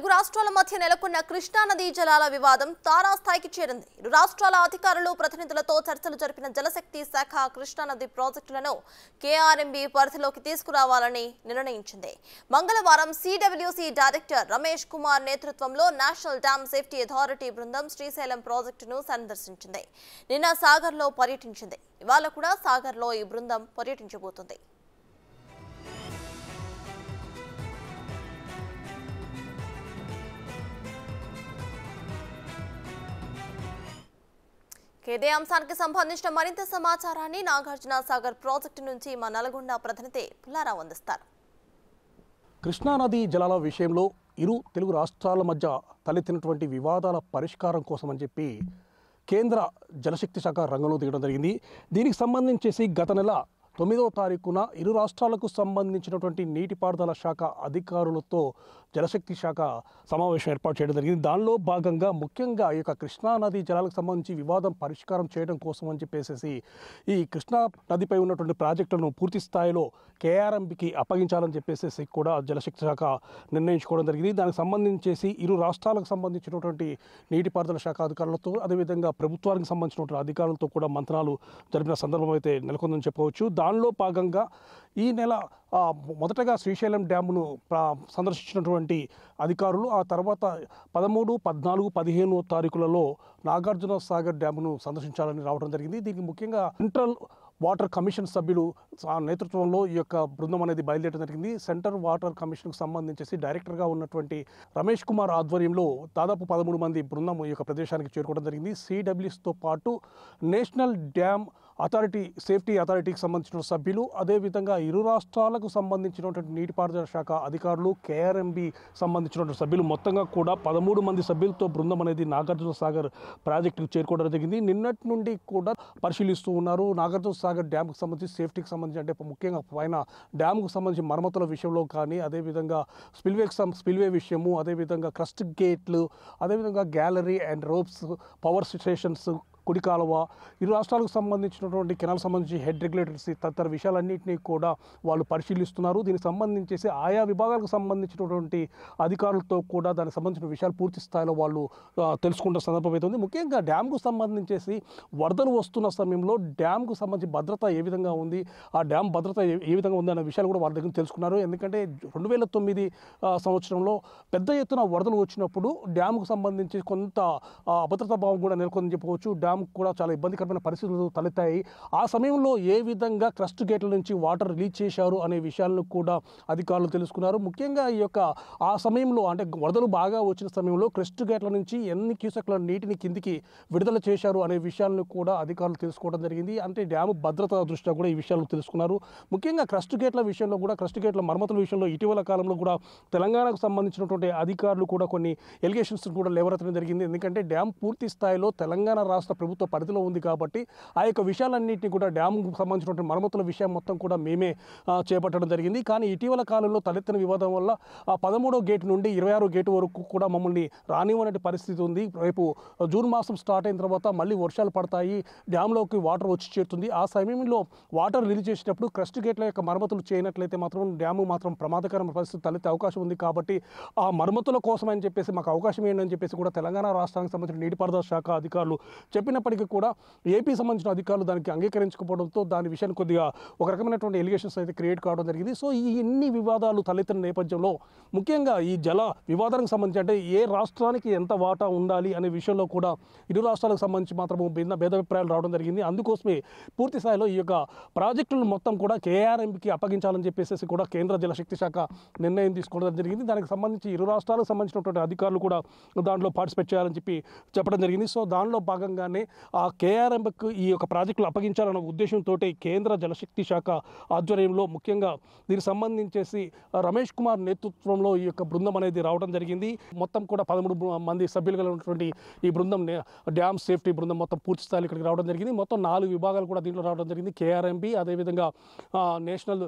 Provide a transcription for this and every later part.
తెలుగు రాష్ట్రాల మధ్య నెలకొన్న కృష్ణా నదీ జలాల వివాదం తారాస్థాయికి చేరింది. ఇరు రాష్ట్రాల అధికారులు ప్రతినిధులతో చర్చలు జరిపిన జలశక్తి శాఖ కృష్ణా నది ప్రాజెక్టులను కేఆర్ఎంబీ పరిధిలోకి తీసుకురావాలని నిర్ణయించింది. మంగళవారం సిడబ్ల్యూసి డైరెక్టర్ రమేష్ కుమార్ నేతృత్వంలో నేషనల్ డ్యామ్ సేఫ్టీ అథారిటీ బృందం శ్రీశైలం ప్రాజెక్టును సందర్శించింది. నిన్న సాగర్లో పర్యటించింది. ఇవాళ కూడా సాగర్లో ఈ బృందం పర్యటించబోతుంది. ఇదే అంశానికి సంబంధించిన మరింత సమాచారాన్ని నాగార్జున సాగర్ ప్రాజెక్టు నుంచి మా నల్గొండ ప్రతినిధి పుల్లారావు అందిస్తారు. కృష్ణానది జలాల విషయంలో ఇరు తెలుగు రాష్ట్రాల మధ్య తలెత్తినటువంటి వివాదాల పరిష్కారం కోసం అని చెప్పి కేంద్ర జలశక్తి శాఖ రంగంలో దిగడం జరిగింది. దీనికి సంబంధించేసి గత నెల 9వ తారీఖున ఇరు రాష్ట్రాలకు సంబంధించినటువంటి నీటిపారుదల శాఖ అధికారులతో జలశక్తి శాఖ సమావేశం ఏర్పాటు చేయడం జరిగింది. దానిలో భాగంగా ముఖ్యంగా ఈ యొక్క కృష్ణానది జలాలకు సంబంధించి వివాదం పరిష్కారం చేయడం కోసం అని చెప్పేసి ఈ కృష్ణా నదిపై ఉన్నటువంటి ప్రాజెక్టులను పూర్తి స్థాయిలో కేఆర్ఎంబీకి అప్పగించాలని చెప్పేసి కూడా జలశక్తి శాఖ నిర్ణయించుకోవడం జరిగింది. దానికి సంబంధించేసి ఇరు రాష్ట్రాలకు సంబంధించినటువంటి నీటిపారుదల శాఖ అధికారులతో అదేవిధంగా ప్రభుత్వానికి సంబంధించినటువంటి అధికారులతో కూడా మంత్రాలు జరిపిన సందర్భం అయితే నెలకొందని చెప్పవచ్చు. దానిలో భాగంగా ఈ నెల మొదటగా శ్రీశైలం డ్యామును సందర్శించినటువంటి అధికారులు ఆ తర్వాత 13, 14, 15 తారీఖులలో నాగార్జున సాగర్ డ్యామును సందర్శించాలని రావడం జరిగింది. దీనికి ముఖ్యంగా సెంట్రల్ వాటర్ కమిషన్ సభ్యులు నేతృత్వంలో ఈ యొక్క బృందం అనేది బయలుదేరడం జరిగింది. సెంట్రల్ వాటర్ కమిషన్కు సంబంధించేసి డైరెక్టర్గా ఉన్నటువంటి రమేష్ కుమార్ ఆధ్వర్యంలో దాదాపు 13 మంది బృందం ఈ యొక్క ప్రదేశానికి చేరుకోవడం జరిగింది. సిడబ్ల్యూస్తో పాటు నేషనల్ డ్యామ్ అథారిటీ సేఫ్టీ అథారిటీకి సంబంధించిన సభ్యులు అదేవిధంగా ఇరు రాష్ట్రాలకు సంబంధించినటువంటి నీటిపారుదల శాఖ అధికారులు కేఆర్ఎంబీ సంబంధించినటువంటి సభ్యులు మొత్తంగా కూడా 13 మంది సభ్యులతో బృందం అనేది నాగార్జున సాగర్ ప్రాజెక్టుకు చేరుకోవడం జరిగింది. నిన్నటి నుండి కూడా పరిశీలిస్తూ ఉన్నారు. నాగార్జున సాగర్ డ్యామ్కి సంబంధించి సేఫ్టీకి సంబంధించి అంటే ముఖ్యంగా పైన డ్యామ్కు సంబంధించి మరమ్మతుల విషయంలో కానీ అదేవిధంగా స్పిల్వే విషయము అదేవిధంగా క్రస్ట్ గేట్లు అదేవిధంగా gallery and ropes power stations కుడి కాలువ ఇరు రాష్ట్రాలకు సంబంధించినటువంటి కెనాల్ సంబంధించి హెడ్ రెగ్యులేటర్స్ తదితర విషయాలన్నింటినీ కూడా వాళ్ళు పరిశీలిస్తున్నారు. దీనికి సంబంధించేసి ఆయా విభాగాలకు సంబంధించినటువంటి అధికారులతో కూడా దానికి సంబంధించిన విషయాలు పూర్తి స్థాయిలో వాళ్ళు తెలుసుకుంటున్న సందర్భం అయితే ఉంది. ముఖ్యంగా డ్యామ్కు సంబంధించేసి వరదలు వస్తున్న సమయంలో డ్యామ్కు సంబంధించి భద్రత ఏ విధంగా ఉంది ఆ డ్యామ్ భద్రత ఏ విధంగా ఉంది అనే విషయాలు కూడా వాళ్ళ దగ్గర తెలుసుకున్నారు. ఎందుకంటే 2009 సంవత్సరంలో పెద్ద ఎత్తున వరదలు వచ్చినప్పుడు డ్యామ్కు సంబంధించి కొంత అభద్రతా భావం కూడా నెలకొందని చెప్పవచ్చు. డ్యామ్ కూడా చాలా ఇబ్బందికరమైన పరిస్థితులు తలెత్తాయి. ఆ సమయంలో ఏ విధంగా క్రస్ట్ గేట్ల నుంచి వాటర్ రిలీజ్ చేశారు అనే విషయాలను కూడా అధికారులు తెలుసుకున్నారు. ముఖ్యంగా ఈ యొక్క ఆ సమయంలో అంటే వరదలు బాగా వచ్చిన సమయంలో క్రస్ట్ గేట్ల నుంచి ఎన్ని క్యూసెక్ల నీటిని కిందికి విడుదల చేశారు అనే విషయాలను కూడా అధికారులు తెలుసుకోవడం జరిగింది. అంటే డ్యాము భద్రత దృష్ట్యా కూడా ఈ విషయాలు తెలుసుకున్నారు. ముఖ్యంగా క్రస్ట్ గేట్ల విషయంలో కూడా క్రస్ట్ గేట్ల మరమ్మతుల విషయంలో ఇటీవల కాలంలో కూడా తెలంగాణకు సంబంధించినటువంటి అధికారులు కూడా కొన్ని ఎలిగేషన్స్ కూడా లేవనెత్తడం జరిగింది. ఎందుకంటే డ్యామ్ పూర్తి స్థాయిలో తెలంగాణ రాష్ట్ర ప్రభుత్వ పరిధిలో ఉంది కాబట్టి ఆ యొక్క విషయాలన్నింటినీ కూడా డ్యామ్కు సంబంధించినటువంటి మరమ్మతుల విషయం మొత్తం కూడా మేమే చేపట్టడం జరిగింది. కానీ ఇటీవల కాలంలో తలెత్తిన వివాదం వల్ల ఆ 13వ గేట్ నుండి 26వ గేటు వరకు కూడా మమ్మల్ని రానివ్వనే పరిస్థితి ఉంది. రేపు జూన్ మాసం స్టార్ట్ అయిన తర్వాత మళ్ళీ వర్షాలు పడతాయి, డ్యామ్లోకి వాటర్ వచ్చి చేరుతుంది. ఆ సమయంలో వాటర్ రిలీజ్ చేసేటప్పుడు క్రస్ట్ గేట్ల యొక్క మరమ్మతులు చేయనట్లయితే మాత్రం డ్యాము మాత్రం ప్రమాదకరమైన పరిస్థితి తలెత్తే అవకాశం ఉంది. కాబట్టి ఆ మరమ్మతుల కోసం అని చెప్పేసి మాకు అవకాశం ఏంటని చెప్పేసి కూడా తెలంగాణ రాష్ట్రానికి సంబంధించిన నీటిపారుదల శాఖ అధికారులు చెప్పినప్పటికీ కూడా ఏపీ సంబంధించిన అధికారులు దానికి అంగీకరించకపోవడంతో దాని విషయాన్ని కొద్దిగా ఒక రకమైనటువంటి ఎలిగేషన్స్ అయితే క్రియేట్ కావడం జరిగింది. సో ఈ ఎన్ని వివాదాలు తలెత్తిన నేపథ్యంలో ముఖ్యంగా ఈ జల వివాదానికి సంబంధించి అంటే ఏ రాష్ట్రానికి ఎంత వాటా ఉండాలి అనే విషయంలో కూడా ఇరు రాష్ట్రాలకు సంబంధించి మాత్రం భేదాభిప్రాయాలు రావడం జరిగింది. అందుకోసమే పూర్తి స్థాయిలో ఈ యొక్క ప్రాజెక్టులను మొత్తం కూడా కేఆర్ఎంబీకి అప్పగించాలని చెప్పేసి కూడా కేంద్ర జలశక్తి శాఖ నిర్ణయం తీసుకోవడం జరిగింది. దానికి సంబంధించి ఇరు రాష్ట్రాలకు సంబంధించినటువంటి అధికారులు కూడా దాంట్లో పార్టిసిపేట్ చేయాలని చెప్పడం జరిగింది. సో దానిలో భాగంగానే ఆ కేఆర్ఎంబీకి ఈ యొక్క ప్రాజెక్టులు అప్పగించాలన్న ఉద్దేశంతో కేంద్ర జలశక్తి శాఖ ఆధ్వర్యంలో ముఖ్యంగా దీనికి సంబంధించేసి రమేష్ కుమార్ నేతృత్వంలో ఈ యొక్క బృందం అనేది రావడం జరిగింది. మొత్తం కూడా 13 మంది సభ్యులుగా ఉన్నటువంటి ఈ బృందం డ్యామ్ సేఫ్టీ బృందం మొత్తం పూర్తి స్థాయిలో ఇక్కడికి రావడం జరిగింది. మొత్తం 4 విభాగాలు కూడా దీంట్లో రావడం జరిగింది. కేఆర్ఎంబీ అదేవిధంగా నేషనల్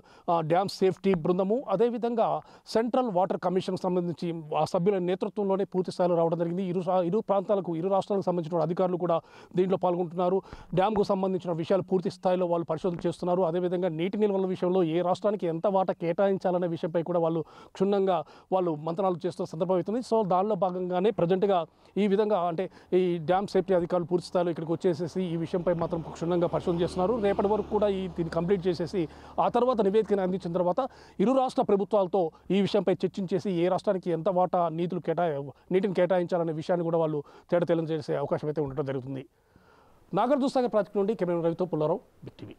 డ్యామ్ సేఫ్టీ బృందము అదేవిధంగా సెంట్రల్ వాటర్ కమిషన్కి సంబంధించి ఆ సభ్యుల నేతృత్వంలోనే పూర్తి స్థాయిలో రావడం జరిగింది. ఇరు రాష్ట్రాలకు సంబంధించిన అధికారులు కూడా దీంట్లో పాల్గొంటున్నారు. డ్యామ్కు సంబంధించిన విషయాలు పూర్తి స్థాయిలో వాళ్ళు పరిశోధన చేస్తున్నారు. అదేవిధంగా నీటి నిల్వల విషయంలో ఏ రాష్ట్రానికి ఎంత వాటా కేటాయించాలనే విషయంపై కూడా వాళ్ళు క్షుణ్ణంగా వాళ్ళు మంతనాలు చేస్తున్న సందర్భం అవుతుంది. సో దానిలో భాగంగానే ప్రజెంట్గా ఈ విధంగా అంటే ఈ డ్యామ్ సేఫ్టీ అధికారులు పూర్తి స్థాయిలో ఇక్కడికి వచ్చేసేసి ఈ విషయంపై మాత్రం క్షుణ్ణంగా పరిశోధన చేస్తున్నారు. రేపటి వరకు కూడా దీన్ని కంప్లీట్ చేసేసి ఆ తర్వాత నివేదికను అందించిన తర్వాత ఇరు రాష్ట్ర ప్రభుత్వాలతో ఈ విషయంపై చర్చించేసి ఏ రాష్ట్రానికి ఎంత వాటా నీటిని కేటాయించాలనే విషయాన్ని కూడా వాళ్ళు తేడా తెలియజేసే అవకాశం అయితే ఉండటం జరుగుతుంది. నాగార్జున సాగర్ ప్రాజెక్టు నుండి కెమెరా రవితో పుల్లారావు, బిగ్ టీవీ.